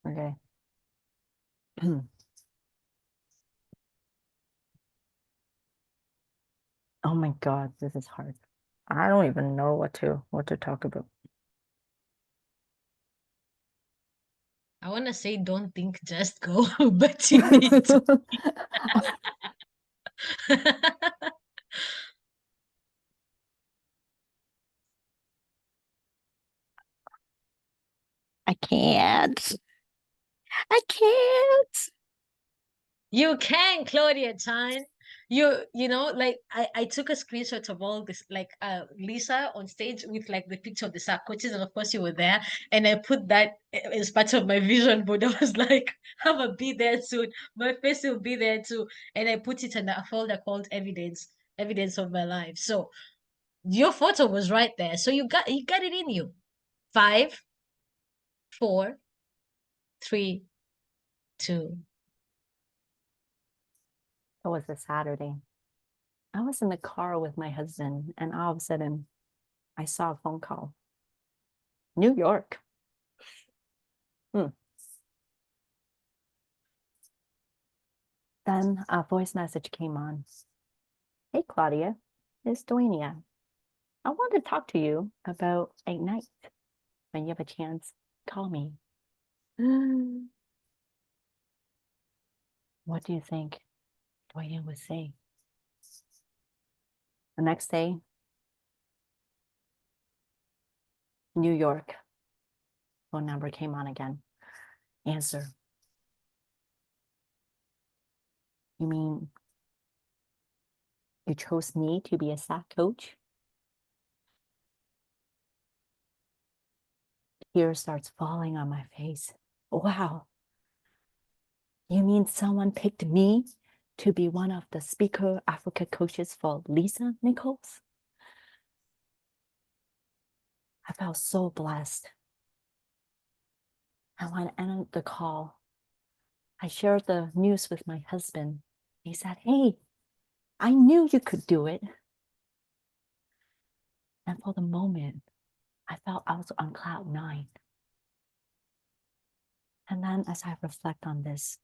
Okay. Oh my God, this is hard. I don't even know what to talk about. I want to say don't think, just go, but you need to. I can't. I can't. You can, Claudia Chan. You know, like I took a screenshot of all this, like Lisa on stage with like the picture of the sack coaches, and of course you were there, and I put that as part of my vision board. I was like, I'm gonna be there soon. My face will be there too, and I put it in a folder called evidence of my life. So your photo was right there. So you got it in you. Five, four, three, two. It was a Saturday. I was in the car with my husband, and all of a sudden, I saw a phone call. New York. Hmm. Then a voice message came on. Hey, Claudia, it's Duania. I want to talk to you about Ignite. When you have a chance, call me. What do you think Duania would say? The next day, New York. Phone number came on again. Answer. You mean you chose me to be a SAC coach? Tears starts falling on my face. Wow. You mean someone picked me to be one of the speaker Africa coaches for Lisa Nichols? I felt so blessed. And when I ended the call, I shared the news with my husband. He said, Hey, I knew you could do it. And for the moment, I felt I was on cloud nine. And then as I reflect on this,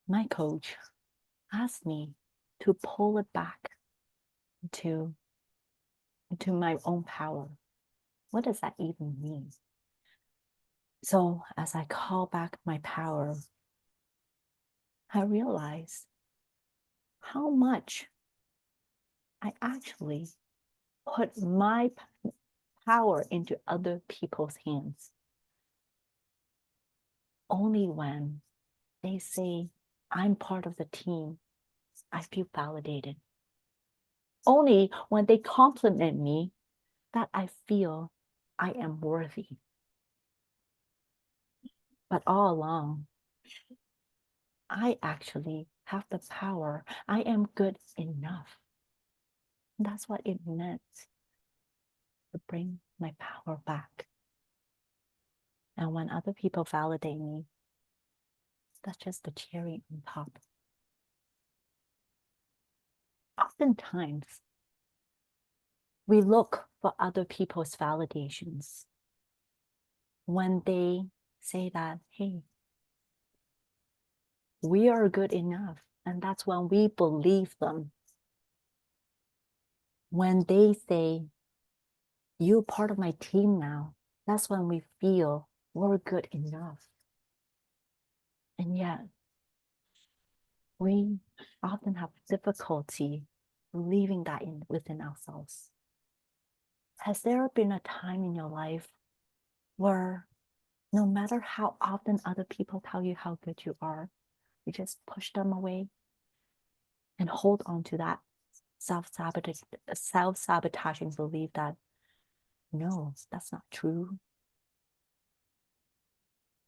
my coach asked me to pull it back to, into my own power. What does that even mean? So as I call back my power, I realize how much I actually put my power into other people's hands. Only when they say I'm part of the team, I feel validated. Only when they compliment me that I feel I am worthy. But all along, I actually have the power. I am good enough. That's what it meant to bring my power back. And when other people validate me, that's just the cherry on top. Oftentimes, we look for other people's validations when they say that, hey, we are good enough. And that's when we believe them. When they say, you're part of my team now, that's when we feel we're good enough. And yet, we often have difficulty believing that within ourselves. Has there been a time in your life where no matter how often other people tell you how good you are, you just push them away and hold on to that self-sabotaging belief that no, that's not true?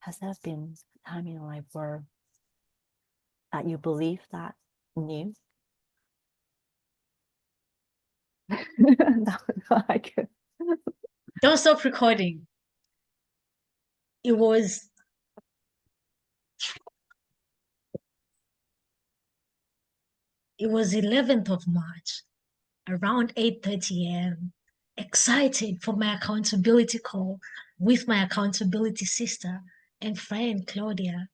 Has there been a time in your life where that you believe that new? That was not I could. Don't stop recording. It was it was 11th of March, around 8:30 a.m. excited for my accountability call with my accountability sister and friend Claudia.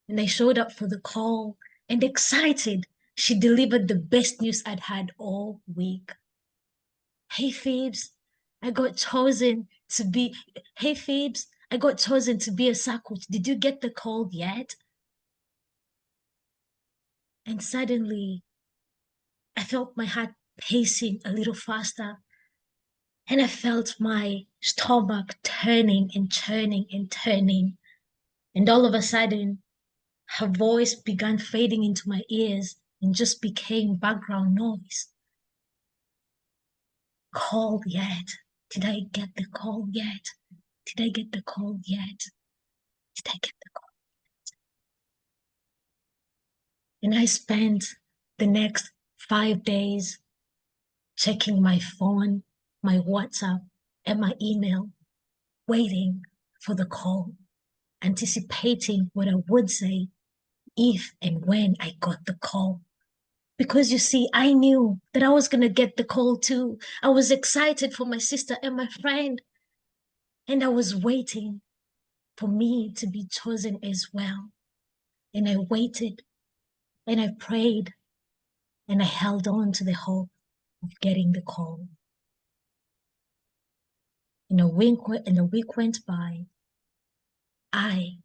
And I showed up for the call and excited. She delivered the best news I'd had all week. Hey Phoebes, I got chosen to be Hey Phoebes, I got chosen to be a SAC coach. Did you get the call yet? And suddenly I felt my heart pacing a little faster. And I felt my stomach turning and turning and turning. And all of a sudden, her voice began fading into my ears and just became background noise. Call yet? Did I get the call yet? Did I get the call yet? Did I get the call? And I spent the next 5 days checking my phone, my WhatsApp, and my email, waiting for the call, anticipating what I would say if and when I got the call. Because you see, I knew that I was going to get the call too. I was excited for my sister and my friend. And I was waiting for me to be chosen as well. And I waited and I prayed and I held on to the hope of getting the call. And a week went by. I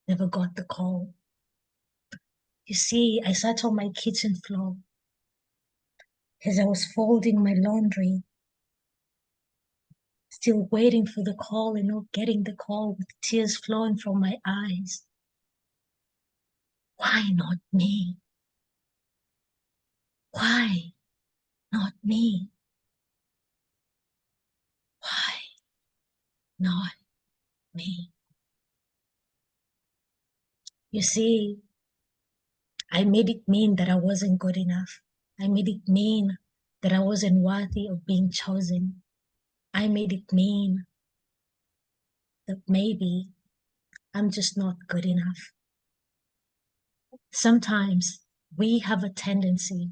never got the call. You see, I sat on my kitchen floor as I was folding my laundry, still waiting for the call and not getting the call with tears flowing from my eyes. Why not me? Why not me? Why not me? You see, I made it mean that I wasn't good enough. I made it mean that I wasn't worthy of being chosen. I made it mean that maybe I'm just not good enough. Sometimes we have a tendency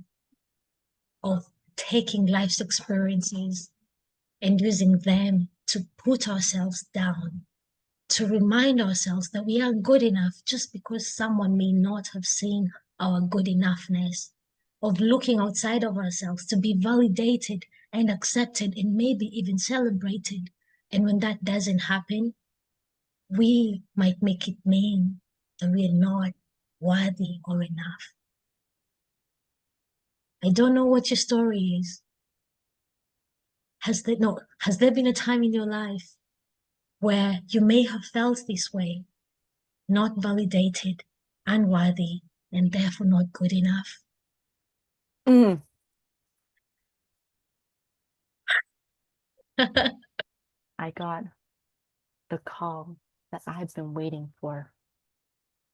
of taking life's experiences and using them to put ourselves down, to remind ourselves that we aren't good enough just because someone may not have seen our good enoughness, of looking outside of ourselves to be validated and accepted and maybe even celebrated. And when that doesn't happen, we might make it mean that we are not worthy or enough. I don't know what your story is. Has there been a time in your life where you may have felt this way, not validated, unworthy, and therefore not good enough? Mm. I got the call that I've been waiting for.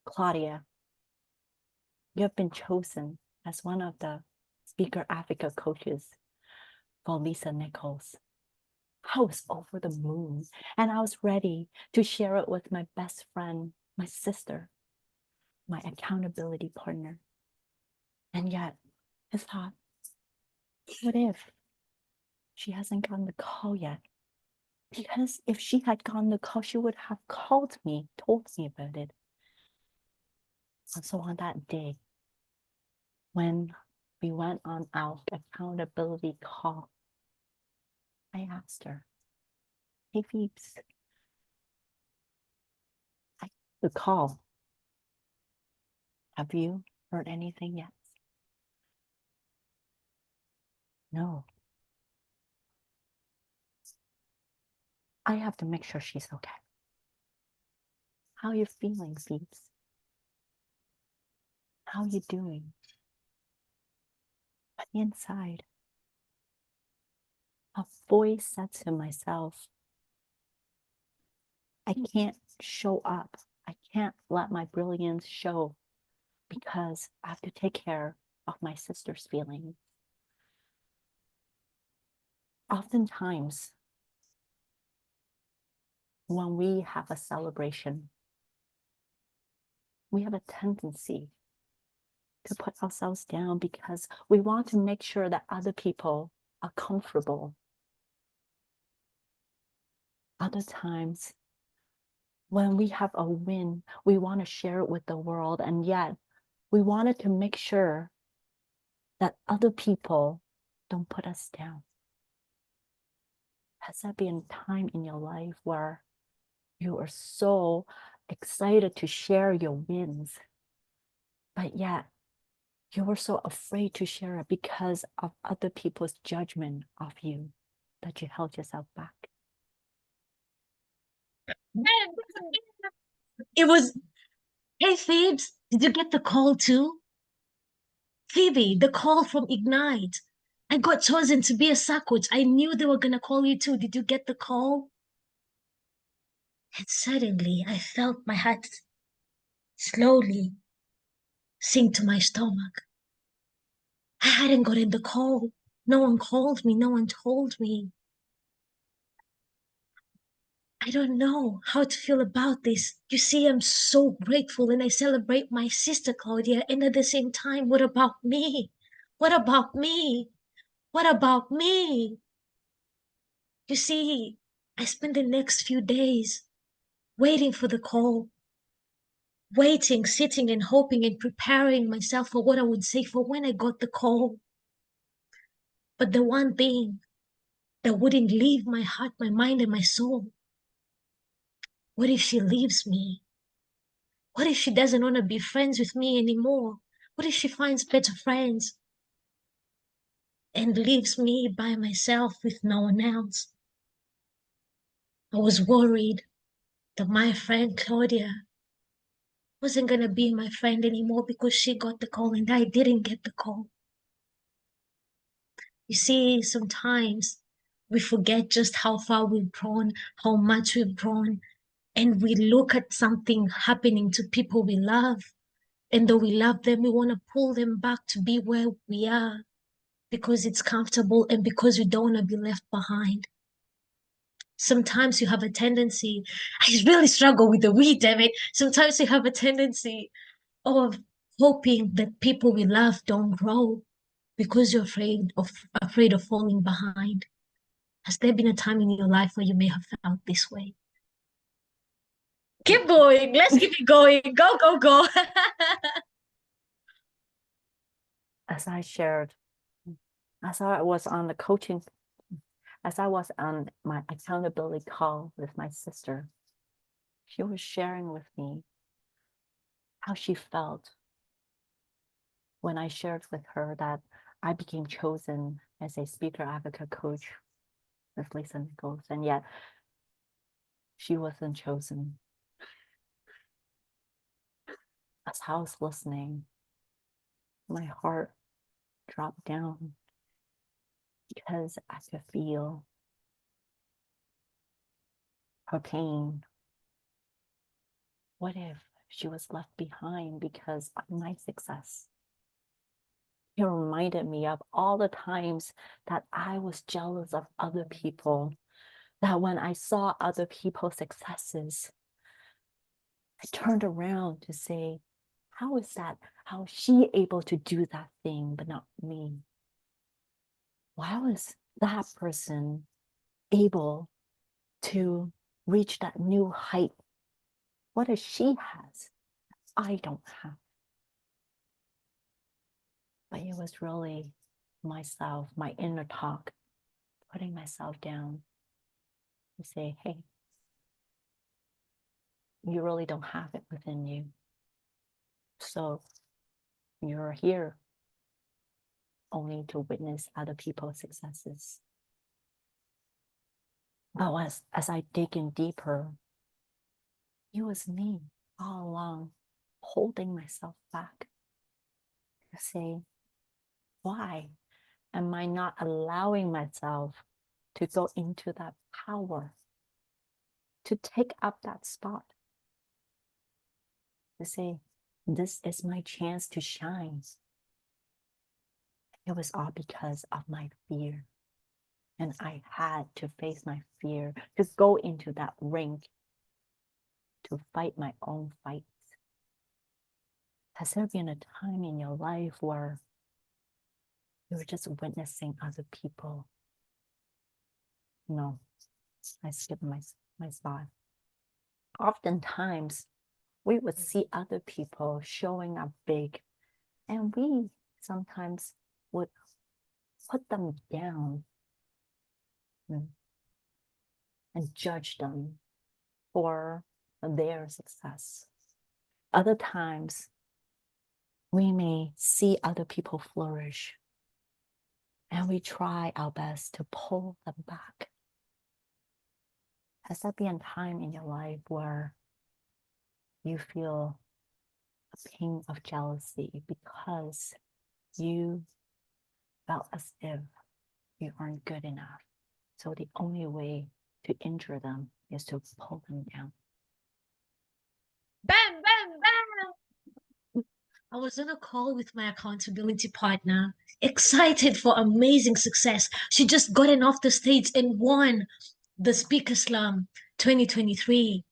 Claudia, you have been chosen as one of the Speaker Africa coaches for Lisa Nichols. I was over the moon and I was ready to share it with my best friend, my sister, my accountability partner. And yet, I thought, what if she hasn't gotten the call yet? Because if she had gotten the call, she would have called me, told me about it. And so on that day, when we went on our accountability call, I asked her, hey, Phoebes, the call. Have you heard anything yet? No. I have to make sure she's okay. How are you feeling, Phoebes? How are you doing? But inside, a voice said to myself, I can't show up. I can't let my brilliance show because I have to take care of my sister's feelings. Oftentimes, when we have a celebration, we have a tendency to put ourselves down because we want to make sure that other people are comfortable. Other times, when we have a win, we want to share it with the world, and yet we wanted to make sure that other people don't put us down. Has there been a time in your life where you are so excited to share your wins, but yet you were so afraid to share it because of other people's judgment of you that you held yourself back? It was, hey, Phoebes, did you get the call too? Phoebe, the call from Ignite. I got chosen to be a sack coach. I knew they were going to call you too. Did you get the call? And suddenly I felt my heart slowly sink to my stomach. I hadn't gotten the call. No one called me. No one told me. I don't know how to feel about this. You see, I'm so grateful and I celebrate my sister Claudia. And at the same time, what about me? What about me? What about me? You see, I spent the next few days waiting for the call, waiting, sitting and hoping and preparing myself for what I would say for when I got the call. But the one thing that wouldn't leave my heart, my mind, and my soul, what if she leaves me? What if she doesn't want to be friends with me anymore? What if she finds better friends and leaves me by myself with no one else? I was worried that my friend Claudia wasn't going to be my friend anymore because she got the call and I didn't get the call. You see, sometimes we forget just how far we've grown, how much we've grown, and we look at something happening to people we love. And though we love them, we want to pull them back to be where we are because it's comfortable and because we don't want to be left behind. Sometimes you have a tendency, I really struggle with the we, damn it. Sometimes you have a tendency of hoping that people we love don't grow because you're afraid of falling behind. Has there been a time in your life where you may have felt this way? Keep going. Let's keep it going. Go, go, go. As I shared, as I was on the coaching, as I was on my accountability call with my sister, she was sharing with me how she felt when I shared with her that I became chosen as a speaker advocate coach with Lisa Nichols, and yet she wasn't chosen. As I was listening, my heart dropped down because I could feel her pain. What if she was left behind because of my success? It reminded me of all the times that I was jealous of other people, that when I saw other people's successes, I turned around to say, how is that? How is she able to do that thing, but not me? Why was that person able to reach that new height? What does she has? I don't have. But it was really myself, my inner talk, putting myself down to say, hey, you really don't have it within you. So you're here only to witness other people's successes. But as I dig in deeper, it was me all along holding myself back to say, why am I not allowing myself to go into that power, to take up that spot, to say, this is my chance to shine? It was all because of my fear. And I had to face my fear, to go into that ring, to fight my own fights. Has there been a time in your life where you were just witnessing other people? No, I skipped my spot. Oftentimes, we would see other people showing up big, and we sometimes would put them down and judge them for their success. Other times, we may see other people flourish, and we try our best to pull them back. Has there been a time in your life where you feel a pang of jealousy because you felt as if you aren't good enough? So the only way to injure them is to pull them down. Bam, bam, bam. I was on a call with my accountability partner, excited for amazing success. She just gotten off the stage and won the Speaker Slam 2023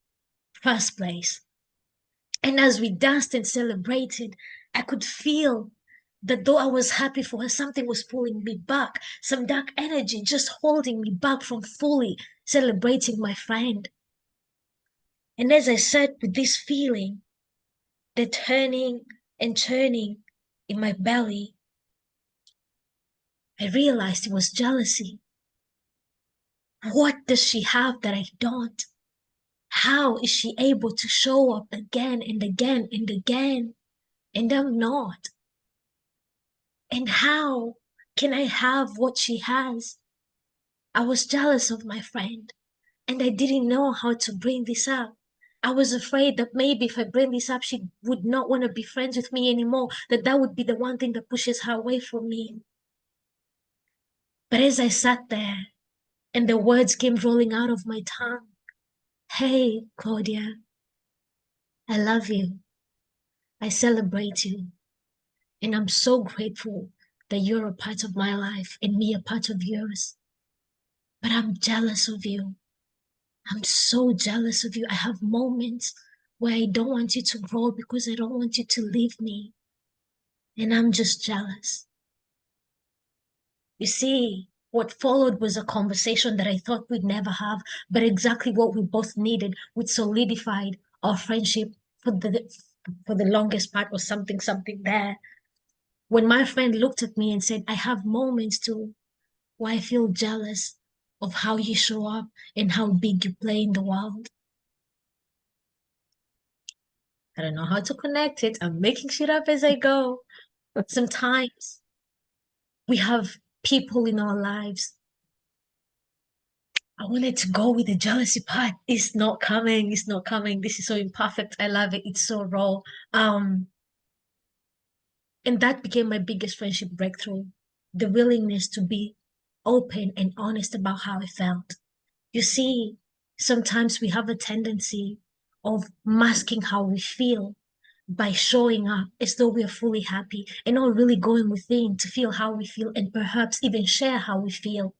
first place. And as we danced and celebrated, I could feel that though I was happy for her, something was pulling me back, some dark energy just holding me back from fully celebrating my friend. And as I sat with this feeling, the turning and churning in my belly, I realized it was jealousy. What does she have that I don't? How is she able to show up again and again and again, and I'm not? And how can I have what she has? I was jealous of my friend, and I didn't know how to bring this up. I was afraid that maybe if I bring this up, she would not want to be friends with me anymore, that would be the one thing that pushes her away from me. But as I sat there and the words came rolling out of my tongue, hey, Claudia, I love you. I celebrate you. And I'm so grateful that you're a part of my life and me a part of yours. But I'm jealous of you. I'm so jealous of you. I have moments where I don't want you to grow because I don't want you to leave me. And I'm just jealous. You see, what followed was a conversation that I thought we'd never have, but exactly what we both needed, which solidified our friendship for the longest part, was something there. When my friend looked at me and said, I have moments too where I feel jealous of how you show up and how big you play in the world. I don't know how to connect it. I'm making shit up as I go. Sometimes we have people in our lives. I wanted to go with the jealousy part. It's not coming. It's not coming. This is so imperfect. I love it. It's so raw. And that became my biggest friendship breakthrough. The willingness to be open and honest about how I felt. You see, sometimes we have a tendency of masking how we feel by showing up as though we are fully happy and not really going within to feel how we feel and perhaps even share how we feel.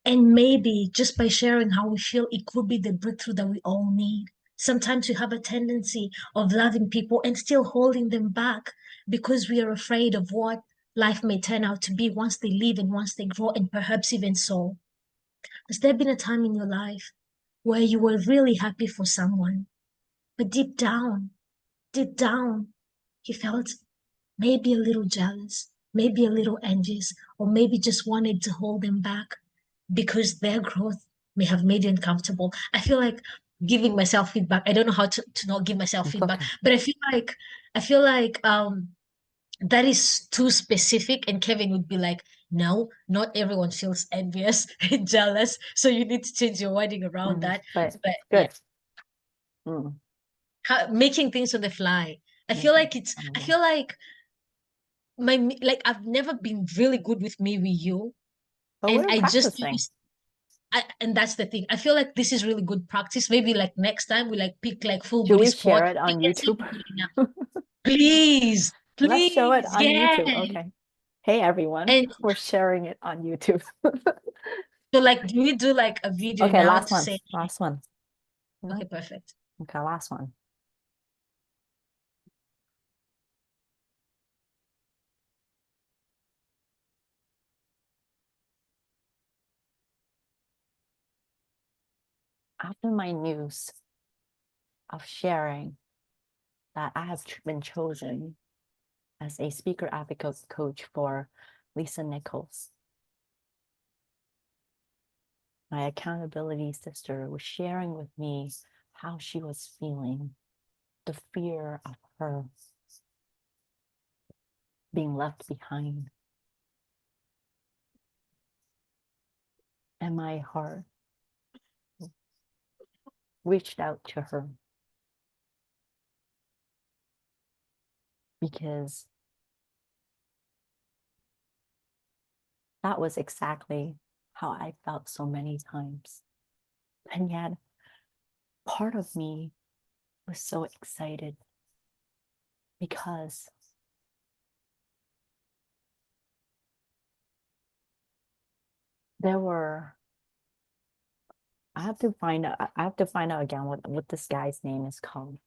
And maybe just by sharing how we feel, it could be the breakthrough that we all need. Sometimes we have a tendency of loving people and still holding them back because we are afraid of what life may turn out to be once they leave and once they grow, and perhaps even so. Has there been a time in your life where you were really happy for someone, but deep down, you felt maybe a little jealous, maybe a little envious, or maybe just wanted to hold them back because their growth may have made you uncomfortable? I feel like giving myself feedback. I don't know how to not give myself It's feedback, okay. but I feel like that is too specific, and Kevin would be like, no, not everyone feels envious and jealous, so you need to change your wording around that. But But yeah, good. Mm, making things on the fly. I feel making like it's fun of I them. feel like my like I've never been really good with me with you, But and we're I just practicing. and that's the thing. I feel like this is really good practice. Maybe like next time we like pick like full Should body we share squat. it We on can see YouTube? who's doing it. Please, Let's show it please, on yeah. YouTube. Okay. Hey, everyone. And We're sharing it on YouTube. so like, do we do like a video Okay, now last to one. say, Last one. okay, No? perfect. Okay, last one. after my news of sharing that I have been chosen as a speaker advocate coach for Lisa Nichols, my accountability sister was sharing with me how she was feeling, the fear of her being left behind. And my heart reached out to her because that was exactly how I felt so many times. And yet, part of me was so excited because there were I have to find out again what this guy's name is called.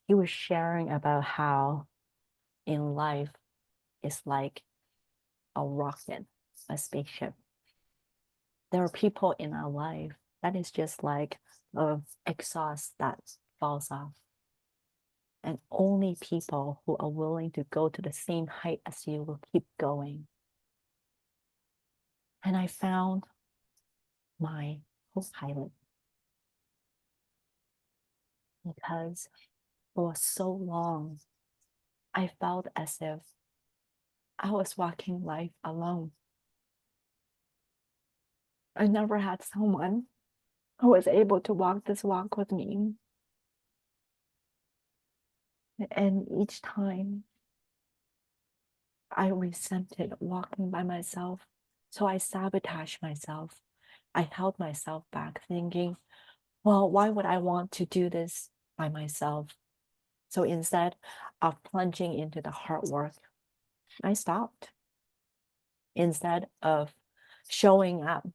He was sharing about how in life it's like a rocket, a spaceship. There are people in our life that is just like a exhaust that falls off. And only people who are willing to go to the same height as you will keep going. And I found my co-pilot because for so long, I felt as if I was walking life alone. I never had someone who was able to walk this walk with me. And each time I resented walking by myself. So I sabotaged myself. I held myself back, thinking, well, why would I want to do this by myself? So instead of plunging into the hard work, I stopped. Instead of showing up,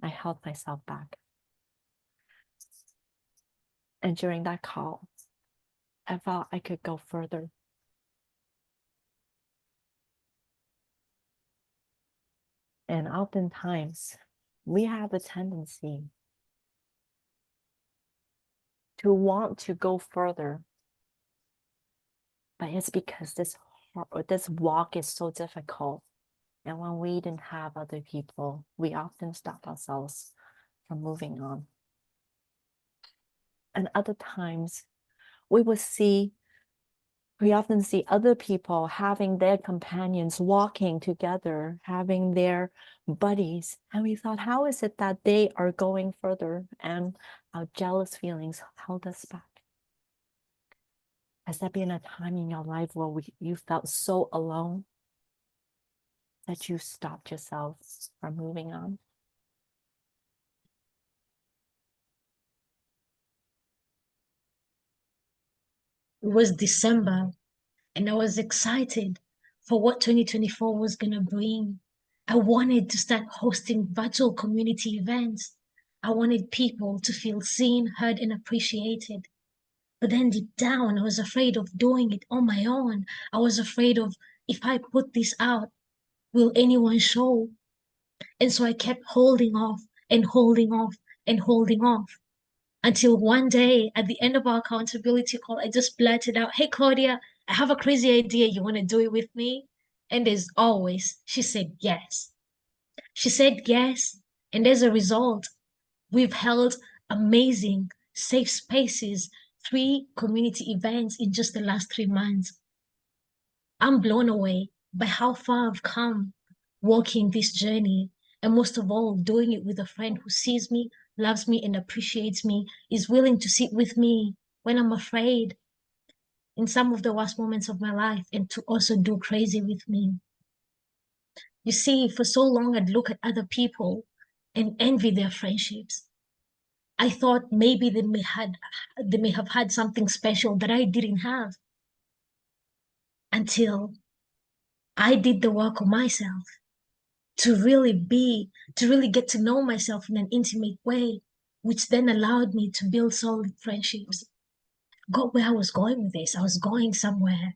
I held myself back. And during that call, I felt I could go further. And oftentimes, we have a tendency to want to go further, but it's because this walk is so difficult. And when we didn't have other people, we often stop ourselves from moving on. And other times, we would see we often see other people having their companions walking together, having their buddies. And we thought, how is it that they are going further? And our jealous feelings held us back. Has there been a time in your life where you felt so alone that you stopped yourself from moving on? It was December, and I was excited for what 2024 was going to bring. I wanted to start hosting virtual community events. I wanted people to feel seen, heard, and appreciated. But then deep down, I was afraid of doing it on my own. I was afraid of, if I put this out, will anyone show? And so I kept holding off and holding off and holding off until one day at the end of our accountability call, I just blurted out, "Hey, Claudia, I have a crazy idea. You want to do it with me?" And as always, she said yes. She said yes. And as a result, we've held amazing safe spaces, 3 community events in just the last 3 months. I'm blown away by how far I've come walking this journey, and most of all, doing it with a friend who sees me, loves me, and appreciates me, is willing to sit with me when I'm afraid in some of the worst moments of my life, and to also do crazy with me. You see, for so long, I'd look at other people and envy their friendships. I thought maybe they may have had something special that I didn't have, until I did the work on myself to really get to know myself in an intimate way, which then allowed me to build solid friendships. Got where I was going with this. I was going somewhere.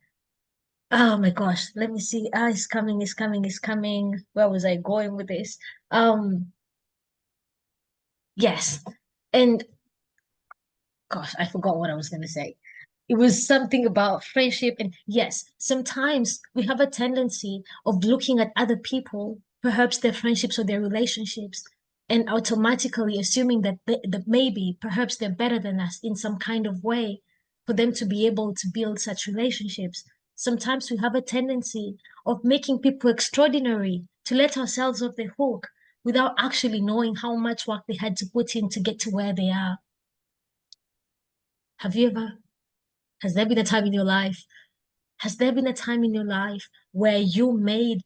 Oh my gosh, let me see. Ah, it's coming, it's coming, it's coming. Where was I going with this? Yes. And gosh, I forgot what I was going to say. It was something about friendship. And yes, sometimes we have a tendency of looking at other people, perhaps their friendships or their relationships, and automatically assuming that maybe, perhaps they're better than us in some kind of way for them to be able to build such relationships. Sometimes we have a tendency of making people extraordinary to let ourselves off the hook without actually knowing how much work they had to put in to get to where they are. Have you ever, has there been a time in your life? Has there been a time in your life where you made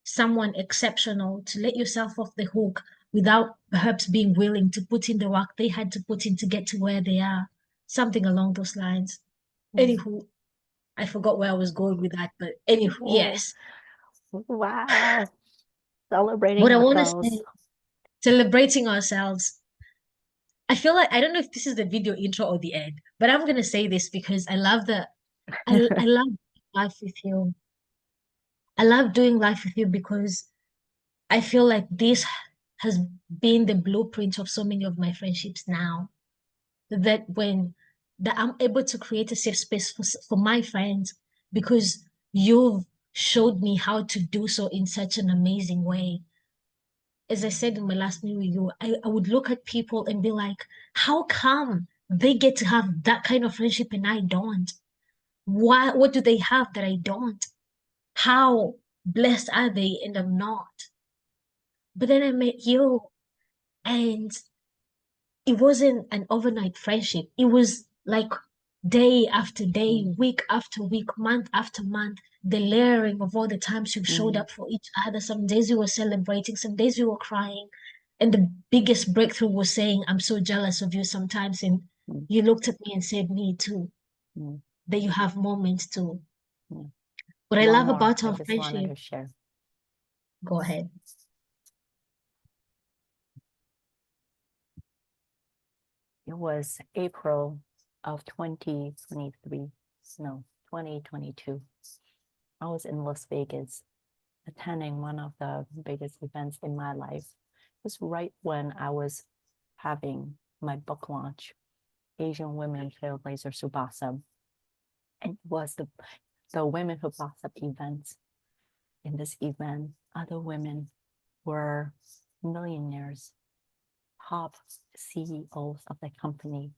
someone exceptional to let yourself off the hook without perhaps being willing to put in the work they had to put in to get to where they are? Something along those lines. Anywho, I forgot where I was going with that, but anywho, Oh, yes. wow. What Celebrating I want to ourselves. say, celebrating ourselves. I feel like I don't know if this is the video intro or the end, but I'm gonna say this because I love I love life with you. I love doing life with you because I feel like this has been the blueprint of so many of my friendships now. That when that I'm able to create a safe space for my friends because you've showed me how to do so in such an amazing way. As I said in my last meeting with you, I would look at people and be like, how come they get to have that kind of friendship and I don't? Why, what do they have that I don't? How blessed are they and I'm not? But then I met you and it wasn't an overnight friendship. It was like day after day, Mm, week after week, month after month, the layering of all the times you showed mm, up for each other. Some days we were celebrating, some days we were crying. And the biggest breakthrough was saying, I'm so jealous of you sometimes. And mm, you looked at me and said, me too, mm, that you have moments too. mm. What I One love more. about I our just wanted friendship, to share. go ahead. It was April of 2023. No, 2022. I was in Las Vegas attending one of the biggest events in my life. It was right when I was having my book launch, Asian Women Trailblazers Who Blossom. And it was the Women Who Blossom event. In this event, other women were millionaires, top CEOs of the company,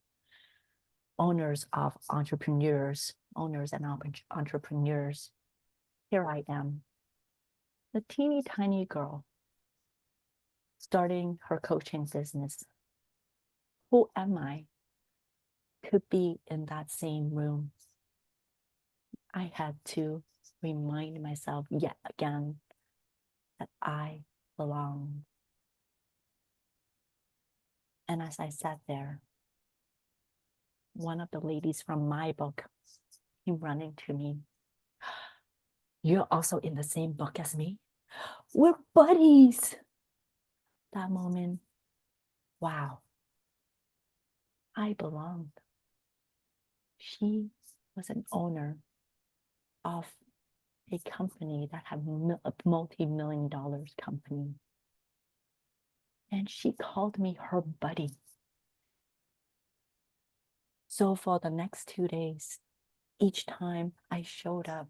owners of entrepreneurs, owners and entrepreneurs. Here I am, the teeny tiny girl starting her coaching business. Who am I to be in that same room? I had to remind myself yet again that I belong. And as I sat there, one of the ladies from my book came running to me. You're also in the same book as me? We're buddies. That moment, wow, I belonged. She was an owner of a company that had a multi-million dollars company. And she called me her buddy. So for the next 2 days, each time I showed up,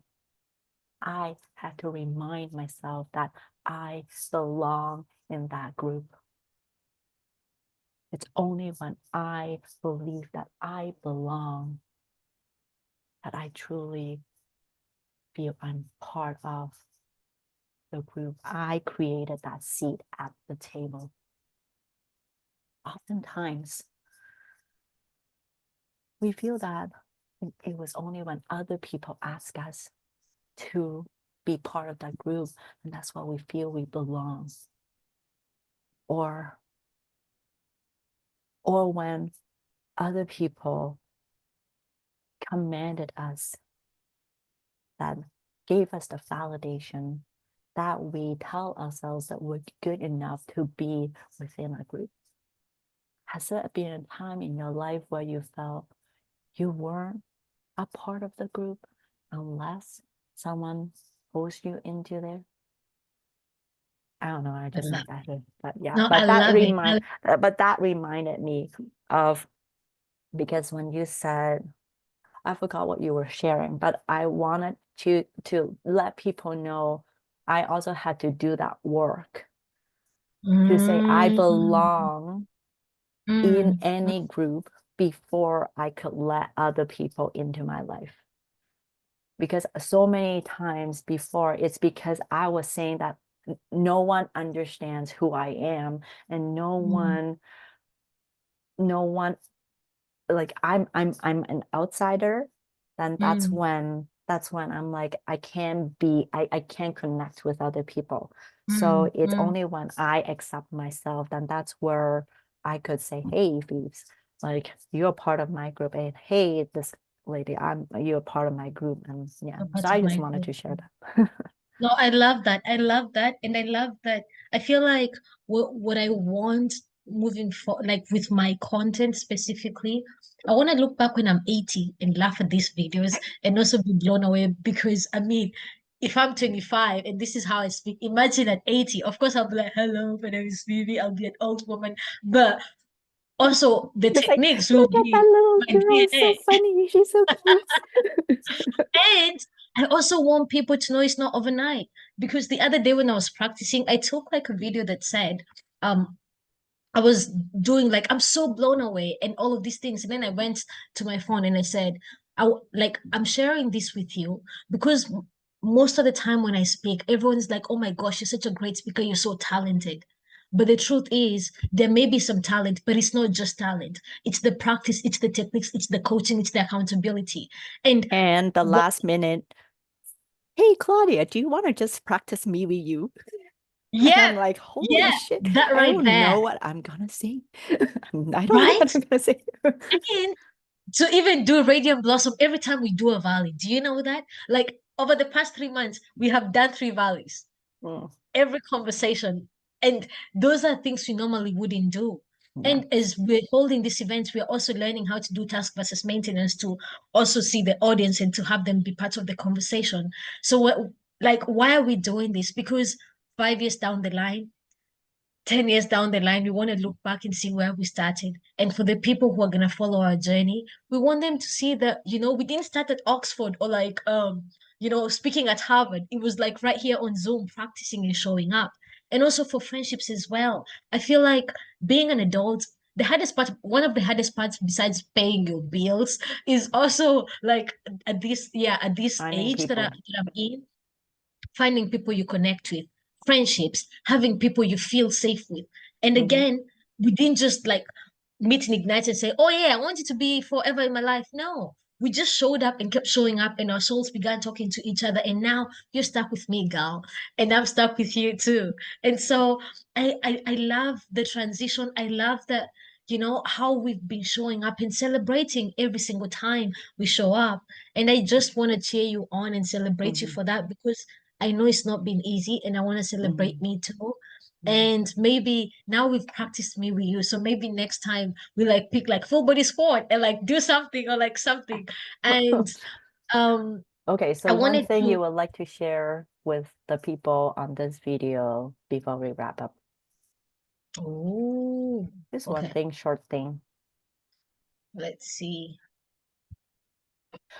I had to remind myself that I belong in that group. It's only when I believe that I belong that I truly feel I'm part of the group. I created that seat at the table. Oftentimes, we feel that it was only when other people ask us to be part of that group, and that's why we feel we belong. Or when other people commanded us, that gave us the validation that we tell ourselves that we're good enough to be within a group. Has there been a time in your life where you felt you weren't a part of the group unless someone forced you into there? I don't know. I I just love, said it, but yeah. no, I love it. But that reminded me of because when you said, I forgot what you were sharing, but I wanted to let people know I also had to do that work to say I Mm, belong in mm, any group before I could let other people into my life. Because so many times before, it's because I was saying that no one understands who I am, and mm, no one, like I'm an outsider, then mm, that's when I'm like I can't connect with other people. So mm, it's mm. only when I accept myself, then that's where I could say, hey, Phoebes, like you're part of my group, and hey, this lady, you're part of my group. And yeah, A so part I of just my wanted group. to share that. No, I love that. I love that. And I love that. I feel like what I want moving forward, like with my content specifically, I want to look back when I'm 80 and laugh at these videos and also be blown away because I mean, if I'm 25 and this is how I speak, imagine at 80. Of course, I'll be like, hello, my name is Phoebe. I'll be an old woman. But also the It's like, techniques will look at that be little my girl, it's so DNA. funny, she's so cute. And I also want people to know it's not overnight because the other day when I was practicing, I took like a video that said, um, I was doing like I'm so blown away and all of these things, and then I went to my phone and I said, like I'm sharing this with you because most of the time when I speak, everyone's like, "Oh my gosh, you're such a great speaker, you're so talented." But the truth is, there may be some talent, but it's not just talent. It's the practice, it's the techniques, it's the coaching, it's the accountability. And And the last minute, hey, Claudia, do you want to just practice me with you? And I'm yeah, like, holy yeah, shit, that I right don't there, know what I'm gonna say. I don't know what right? I'm gonna say. And to even do Radiant Blossom every time we do a valley. Do you know that? Like over the past 3 months, we have done three valleys, Mm, every conversation. And those are things we normally wouldn't do. yeah. And as we're holding this event, we're also learning how to do task versus maintenance to also see the audience and to have them be part of the conversation. So what like why are we doing this? Because 5 years down the line, 10 years down the line, we want to look back and see where we started. And for the people who are going to follow our journey, we want them to see that, we didn't start at Oxford or like, speaking at Harvard. It was like right here on Zoom, practicing and showing up. And also for friendships as well. I feel like being an adult, the hardest part, one of the hardest parts besides paying your bills is also like at this Finding age that people. I'm in, finding people you connect with, friendships, having people you feel safe with. And Hmm. again, we didn't just like meet and ignite and say, oh yeah, I want you to be forever in my life. No, we just showed up and kept showing up, and our souls began talking to each other. And now you're stuck with me, girl, and I'm stuck with you too. And so I love the transition. I love that, how we've been showing up and celebrating every single time we show up. And I just want to cheer you on and celebrate you Hmm. for that because I know it's not been easy, and I want to celebrate Hmm. me too. Hmm. And maybe now we've practiced me with you, so maybe next time we like pick like full body sport and like do something or like something. And um, Okay, I so one wanted thing to. you would like to share with the people on this video before we wrap up. Oh, Just one okay. thing, short thing. Let's see.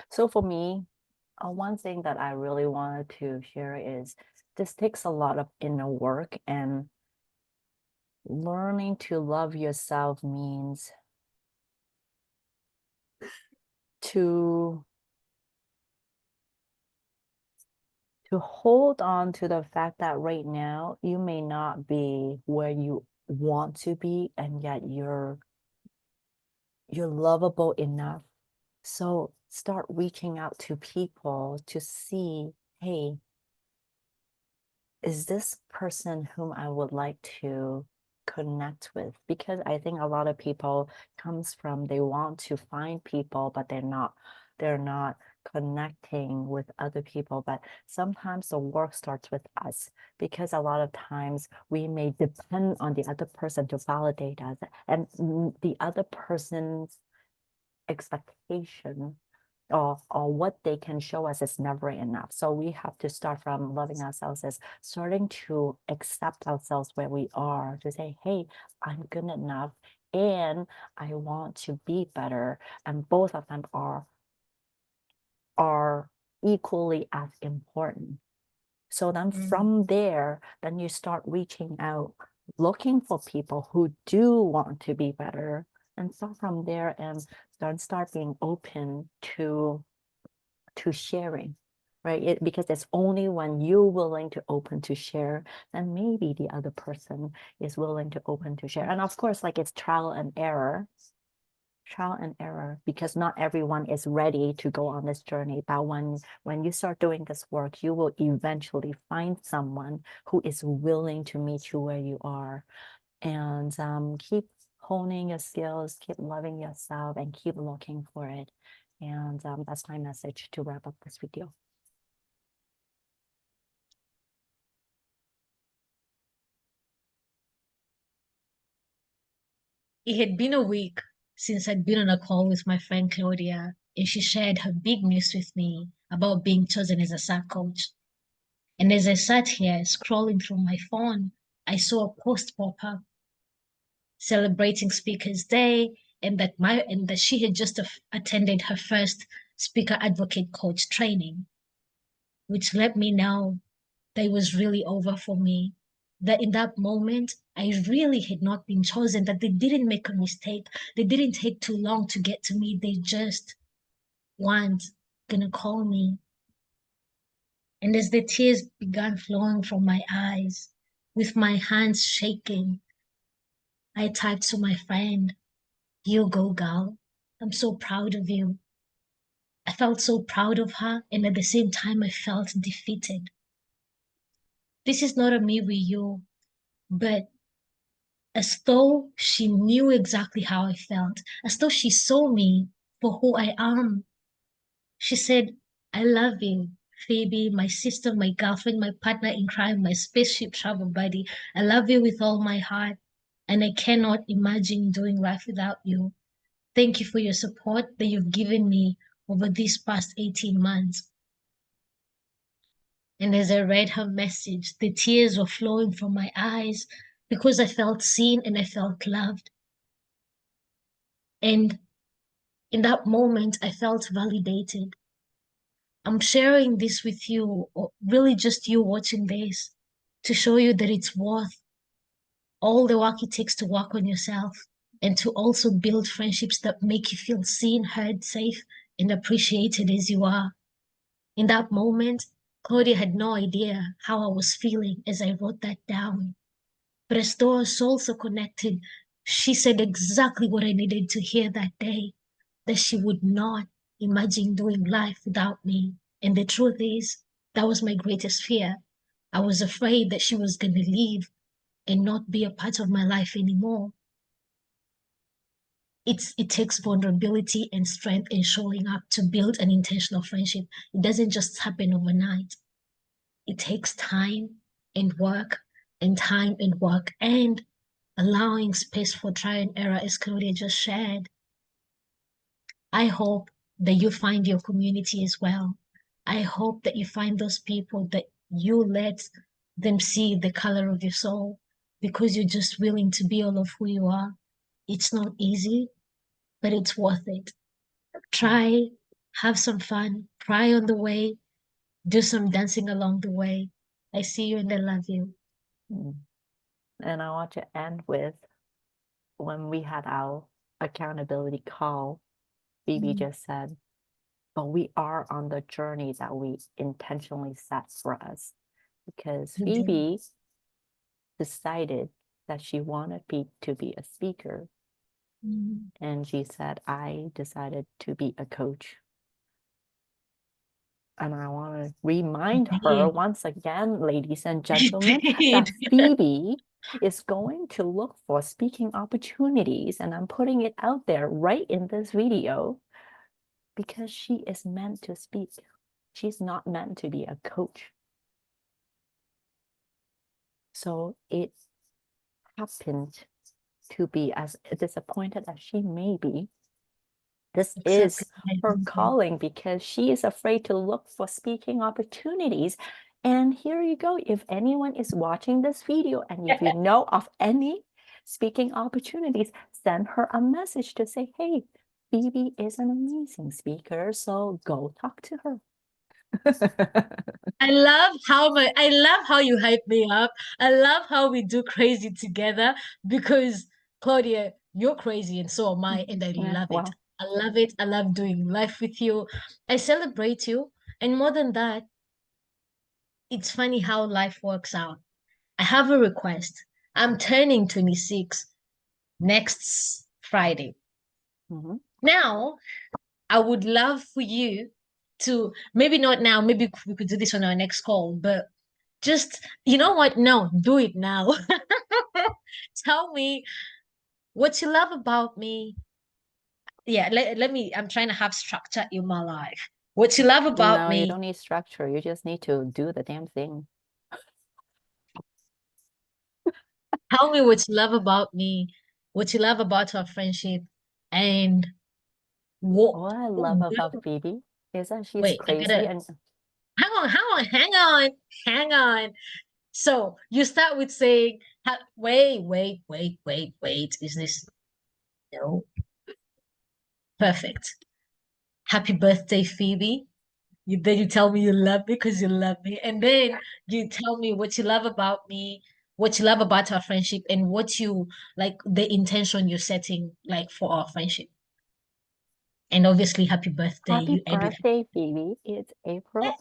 So for me, one thing that I really wanted to share is this takes a lot of inner work, and learning to love yourself means to hold on to the fact that right now you may not be where you want to be, and yet you're lovable enough. So start reaching out to people to see, hey, is this person whom I would like to connect with? Because I think a lot of people comes from they want to find people, but they're not connecting with other people. But sometimes the work starts with us, because a lot of times we may depend on the other person to validate us, and the other person's expectation or what they can show us is never enough. So we have to start from loving ourselves as starting to accept ourselves where we are, to say, hey, I'm good enough. and I want to be better. And both of them are equally as important. So then from there, then you start reaching out, looking for people who do want to be better. And so from there, and then start being open to sharing, right? Because it's only when you're willing to open to share, then maybe the other person is willing to open to share. And of course, like, it's trial and error, because not everyone is ready to go on this journey. But when you start doing this work, you will eventually find someone who is willing to meet you where you are. And keep honing your skills, keep loving yourself, and keep looking for it. And that's my message to wrap up this video. It had been a week since I'd been on a call with my friend Claudia, and she shared her big news with me about being chosen as a SAC coach. And as I sat here scrolling through my phone, I saw a post pop up celebrating Speakers Day, and that she had just attended her first speaker advocate coach training, which let me know that it was really over for me. That in that moment, I really had not been chosen, that they didn't make a mistake. They didn't take too long to get to me. They just weren't gonna call me. And as the tears began flowing from my eyes, with my hands shaking, I typed to my friend, "You go, girl. I'm so proud of you." I felt so proud of her, and at the same time, I felt defeated. This is not a me with you, but as though she knew exactly how I felt, as though she saw me for who I am. She said, "I love you, Phoebe, my sister, my girlfriend, my partner in crime, my spaceship travel buddy. I love you with all my heart, and I cannot imagine doing life without you. Thank you for your support that you've given me over these past 18 months." And as I read her message, the tears were flowing from my eyes because I felt seen and I felt loved. And in that moment, I felt validated. I'm sharing this with you, or really just you watching this, to show you that it's worth all the work it takes to work on yourself and to also build friendships that make you feel seen, heard, safe, and appreciated as you are. In that moment, Claudia had no idea how I was feeling as I wrote that down. But as though our souls are connected, she said exactly what I needed to hear that day, that she would not imagine doing life without me. And the truth is, that was my greatest fear. I was afraid that she was going to leave and not be a part of my life anymore. It takes vulnerability and strength in showing up to build an intentional friendship. It doesn't just happen overnight. It takes time and work and time and work and allowing space for trial and error, as Claudia just shared. I hope that you find your community as well. I hope that you find those people that you let them see the color of your soul because you're just willing to be all of who you are. It's not easy, but it's worth it. Try, have some fun, cry on the way, do some dancing along the way. I see you and I love you. And I want to end with, when we had our accountability call, Phoebe just said, but we are on the journey that we intentionally set for us. Because Phoebe decided that she wanted to be a speaker. And she said, I decided to be a coach. And I want to remind her once again, ladies and gentlemen, that Phoebe is going to look for speaking opportunities. And I'm putting it out there right in this video because she is meant to speak. She's not meant to be a coach. So it happened to be, as disappointed as she may be, this is her calling, because she is afraid to look for speaking opportunities. And here you go. If anyone is watching this video and if you know of any speaking opportunities. Send her a message to say, hey, Phoebe is an amazing speaker, so go talk to her. I love how you hype me up. I love how we do crazy together because Claudia, you're crazy and so am I, and I Yeah, love it. well, I love it. I love doing life with you. I celebrate you. And more than that, it's funny how life works out. I have a request. I'm turning 26 next Friday. mhm. Now, I would love for you to maybe not now, maybe we could do this on our next call, but just, you know what? No, do it now. Tell me what you love about me. Yeah, let me, I'm trying to have structure in my life. What you love about No, you me. don't need structure. You just need to do the damn thing. Tell me what you love about me, what you love about our friendship, and what. What I love about Phoebe is that she's Wait, I crazy gotta and hang on. So you start with saying, wait. Is this no? Perfect. Happy birthday, Phoebe. Then you tell me you love me because you love me. And then you tell me what you love about me, what you love about our friendship, and what you like the intention you're setting like for our friendship. And obviously, happy birthday. happy You end with birthday, Phoebe. It's April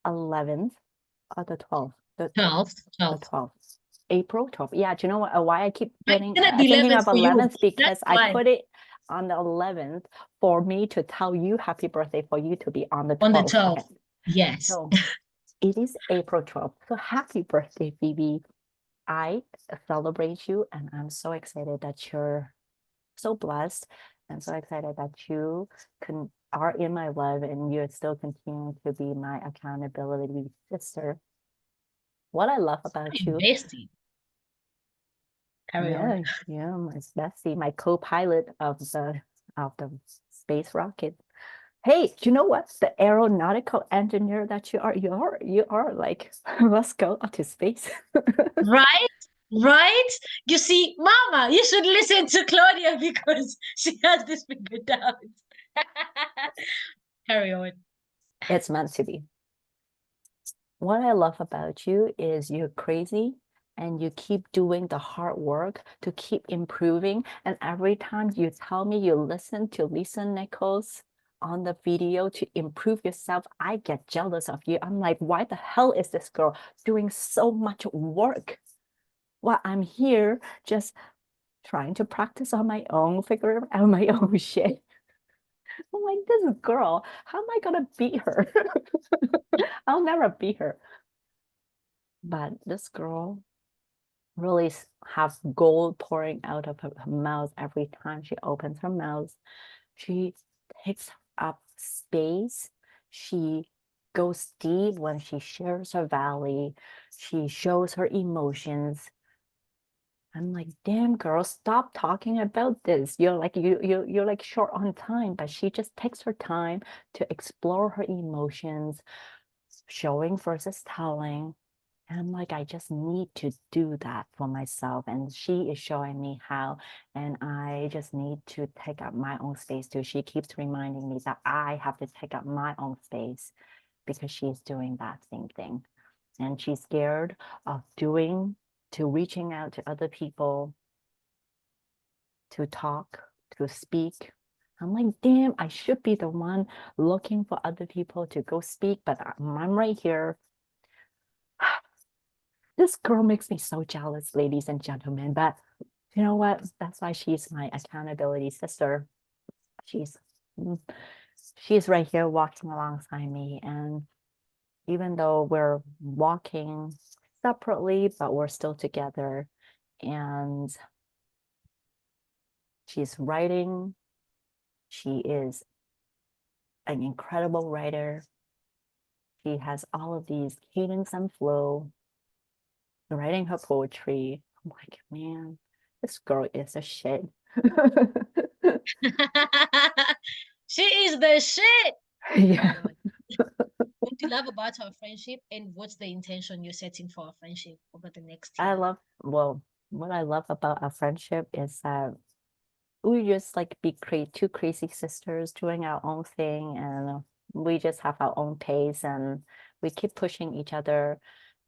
11th or the 12th. The 12th, the 12th. 12th. April 12th. Yeah, do you know what, why I keep It's putting gonna be thinking 11th of for you. 11th? That's Because I why. put it on the 11th for me to tell you happy birthday for you to be on the On the 12th. Okay. 12th. Yes. So it is April 12th. So happy birthday, Phoebe. I celebrate you and I'm so excited that you're so blessed and so excited that you are in my life and you're still continuing to be my accountability sister. What I love about I'm you, bestie. Carry on. yeah, my bestie, my co-pilot of the space rocket. Hey, do you know what? The aeronautical engineer that you are like, let's go up to space. Right? Right? You see, Mama, you should listen to Claudia because she has this figured out. Carry on. It's meant to be. What I love about you is you're crazy and you keep doing the hard work to keep improving. And every time you tell me you listen to Lisa Nichols on the video to improve yourself, I get jealous of you. I'm like, why the hell is this girl doing so much work? While I'm here just trying to practice on my own, figure out my own shit. I'm like, this girl, how am I gonna beat her? I'll never beat her. But this girl really have gold pouring out of her mouth every time she opens her mouth. She takes up space. She goes deep when she shares her valley. She shows her emotions. I'm like, damn girl, stop talking about this. You're like you're like short on time, but she just takes her time to explore her emotions, showing versus telling. And I'm like, I just need to do that for myself. And she is showing me how. And I just need to take up my own space too. She keeps reminding me that I have to take up my own space because she's doing that same thing. And she's scared of reaching out to other people, to talk, to speak. I'm like, damn, I should be the one looking for other people to go speak, but I'm right here. This girl makes me so jealous, ladies and gentlemen. But you know what? That's why she's my accountability sister. She's mm, she's right here walking alongside me. And even though we're walking separately, but we're still together. And she's writing. She is an incredible writer. She has all of these cadence and flow, writing her poetry. I'm like, man, this girl is a shit. She is the shit. Yeah. Carry on. What do you love about our friendship and what's the intention you're setting for our friendship over the next I year? love, well, what I love about our friendship is that we just like be two crazy sisters doing our own thing, and we just have our own pace, and we keep pushing each other,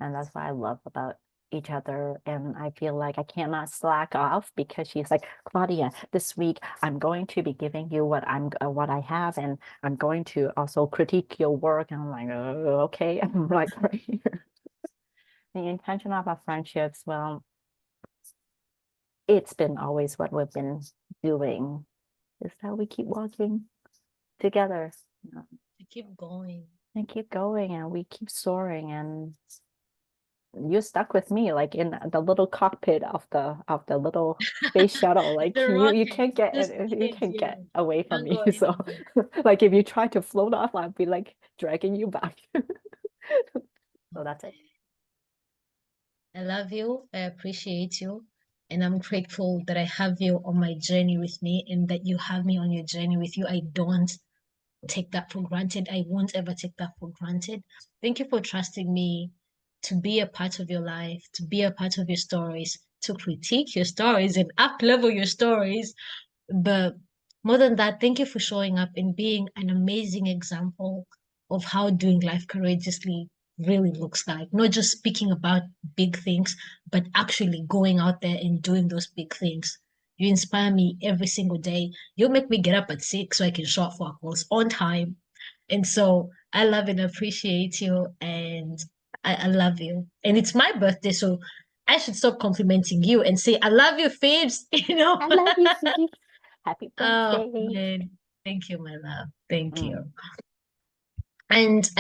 and that's what I love about each other. And I feel like I cannot slack off because she's like, Claudia, this week I'm going to be giving you what I have, and I'm going to also critique your work. And I'm like, oh, okay. I'm like right here. The intention of our friendships, well, it's been always what we've been doing, is that we keep walking together, you know, To keep going. and keep going, and we keep soaring. And you're stuck with me, like in the little cockpit of the little space shuttle. Like The you rocket can't get just you needs can't get you. away from Can't me. go So, anywhere. like if you try to float off, I'll be like dragging you back. So that's it. I love you. I appreciate you. And I'm grateful that I have you on my journey with me and that you have me on your journey with you. I don't take that for granted. I won't ever take that for granted. Thank you for trusting me to be a part of your life, to be a part of your stories, to critique your stories and up level your stories. But more than that, thank you for showing up and being an amazing example of how doing life courageously really looks like. Not just speaking about big things, but actually going out there and doing those big things. You inspire me every single day. You make me get up at 6 so I can show up for our calls on time. And so I love and appreciate you, and I love you. And it's my birthday, so I should stop complimenting you and say, I love you, Phoebes, you know? I love you, Phoebe. Happy Oh birthday. man, thank you, my love. Thank Mm. you. And